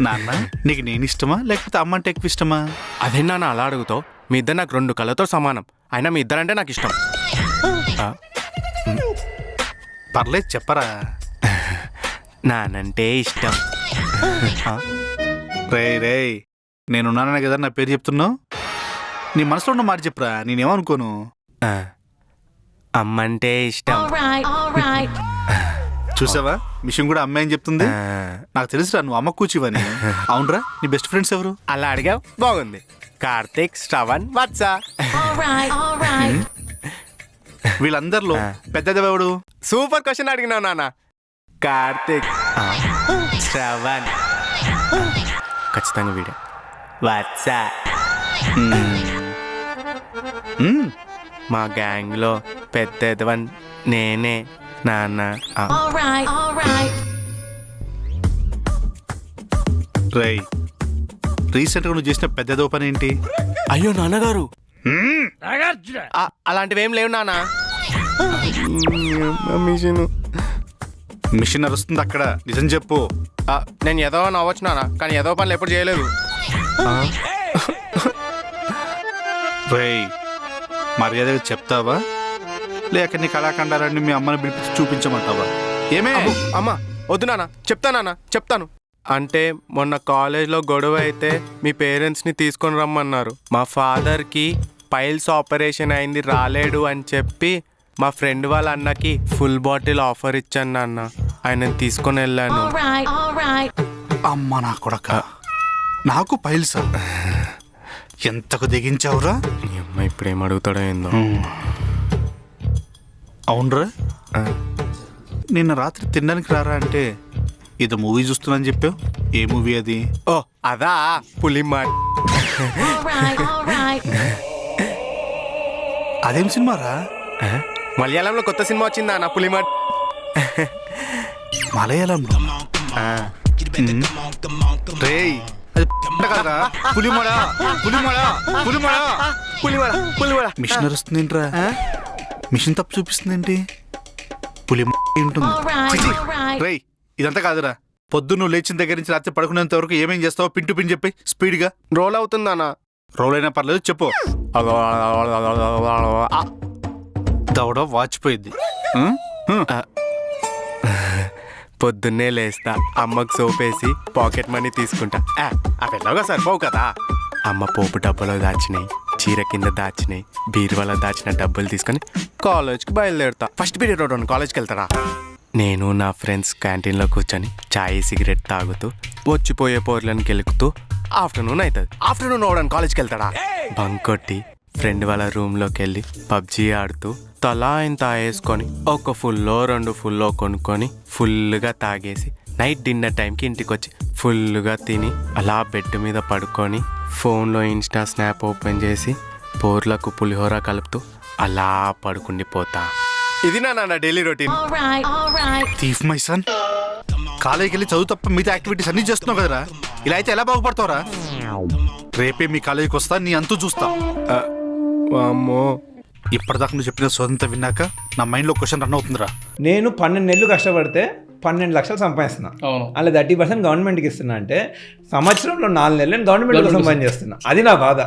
నాన్న నీకు నేను ఇష్టమా లేకపోతే అమ్మ అంటే ఎక్కువ ఇష్టమా? అదే నాన్న అలా అడుగుతావు. మీ ఇద్దరు నాకు 2 కళ్ళతో సమానం. అయినా మీ ఇద్దరంటే నాకు ఇష్టం. పర్లేదు చెప్పరా. నానంటే ఇష్టం. రే నేనున్నాననే కదా నా పేరు చెప్తున్నావు. నీ మనసులో ఉన్న మాట చెప్పరా, నేనేమనుకోను. అమ్మంటే ఇష్టం. చూసావా, మిషన్ కూడా అమ్మాయి అని చెప్తుంది. నాకు తెలుసురా నువ్వు అమ్మ కూర్చివని. అవునరా, నీ బెస్ట్ ఫ్రెండ్స్ ఎవరు? అలా అడిగావు, బాగుంది. కార్తీక్, శ్రవణ్, వత్స. వీళ్ళందరిలో పెద్దదెవడు? సూపర్ క్వశ్చన్ అడిగినావు నాన్న. కార్తీక్, శ్రవణ్, ఖచ్చితంగా వీడే. వత్స. మా గ్యాంగ్లో పెద్దవన్ నేనే నాన్న. రేయ్, రీసెంట్గా నువ్వు చేసిన పెద్దదో పని ఏంటి? అయ్యో నాన్నగారు, అలాంటివి ఏం లేవు నాన్న. మిషన్ నడుస్తుంది అక్కడ, నిజం చెప్పు. నేను ఏదో నవ్వచ్చు నాన్న, కానీ ఏదో పనులు ఎప్పుడు చేయలేదు. రేయ్, మర్యాదగా చెప్తావా లేక నీ కళాఖండాలన్నీ మీ అమ్మని పిలిపించి చూపించమంటావా? ఏమే అమ్మా, వద్దు నాన్న, చెప్తాను. అంటే మొన్న కాలేజ్లో గొడవ అయితే మీ పేరెంట్స్ని తీసుకొని రమ్మన్నారు. మా ఫాదర్కి పైల్స్ ఆపరేషన్ అయింది, రాలేడు అని చెప్పి మా ఫ్రెండ్ వాళ్ళ అన్నకి ఫుల్ బాటిల్ ఆఫర్ ఇచ్చాను నాన్న. ఆయన తీసుకొని వెళ్ళాను. అమ్మ నా కొడక, నాకు పైల్సా? ఎంతకు దిగించావురా? మీ అమ్మ ఇప్పుడు ఏం అడుగుతాడో ఏందో. అవునరా, నిన్న రాత్రి తినడానికి రారా అంటే ఏదో మూవీ చూస్తున్నా అని చెప్పావు. ఏ మూవీ అది? ఓ అదా, పులిమాట్. అదేం సినిమారా? మలయాళంలో కొత్త సినిమా వచ్చిందా నా, పులిమాట్. మలయాళంలో? రేయ్, అది కాదురా, పులిమడ. మిషన్ నడుస్తుంది ఏంట్రా? మిషన్ తప్పు చూపిస్తుంది ఏంటి? పులి ఉంటుంది. రేయ్, ఇదంతా కాదురా. పొద్దున్న నువ్వు లేచిన దగ్గర నుంచి రాత్రి పడుకునేంత వరకు ఏమేం చేస్తావో పిన్ టు పిన్ చెప్పి స్పీడ్గా. రోల్ అవుతుందన్నా. రోల్ అయినా పర్లేదు, చెప్పు. దవడ వాచిపోయింది. పొద్దున్నే లేస్తా, అమ్మకు సోపేసి పాకెట్ మనీ తీసుకుంటా. అవి ఎలాగో సరిపోవు కదా. అమ్మ పోపు డబ్బులో దాచినాయి, చీర కింద దాచినాయి, బీరువాలో దాచిన డబ్బులు తీసుకొని కాలేజ్కి బయలుదేరుతా. ఫస్ట్ పీరియడ్ రోడ్ కాలేజ్కి వెళ్తారా. నేను నా ఫ్రెండ్స్ క్యాంటీన్లో కూర్చొని చాయ్ సిగరెట్ తాగుతూ వచ్చిపోయే పోర్లను గెలుకుతూ ఆఫ్టర్నూన్ అవుతుంది. ఆఫ్టర్నూన్ అవడానికి కాలేజ్కి వెళ్తాడా. బంక్ కొట్టి ఫ్రెండ్ వాళ్ళ రూమ్లోకి వెళ్ళి పబ్జీ ఆడుతూ తలా ఇంత వేసుకొని ఒక ఫుల్లో 2 ఫుల్లో కొనుక్కొని ఫుల్గా తాగేసి నైట్ డిన్నర్ టైంకి ఇంటికి వచ్చి ఫుల్గా తిని అలా బెడ్ మీద పడుకొని ఫోన్లో ఇన్స్టా స్నాప్ ఓపెన్ చేసి పోర్లకు పులిహోర కలుపుతూ అలా పడుకుండిపోతా. ఇది నా daily routine. Thief my son, కాలేజీకి వెళ్ళి చదువు తప్ప మిగతా యాక్టివిటీస్ అన్ని చేస్తున్నావు కదరా. ఇలా అయితే ఎలా బాగుపడతావురా? రేపే మీ కాలేజీకి వస్తా, నీ అంతూ చూస్తా. అమ్మో, ఇప్పటిదాకా నువ్వు చెప్పిన సొంత విన్నాక నా మైండ్లో క్వశ్చన్ రన్ అవుతుందిరా. నేను 12 నెలలు కష్టపడితే 12 లక్షలు సంపాదిస్తున్నా. అలా 30% గవర్నమెంట్కి ఇస్తున్నా అంటే సంవత్సరంలో 4 నెలలు నేను గవర్నమెంట్ కోసం పని చేస్తున్నా. అది నా బాధ.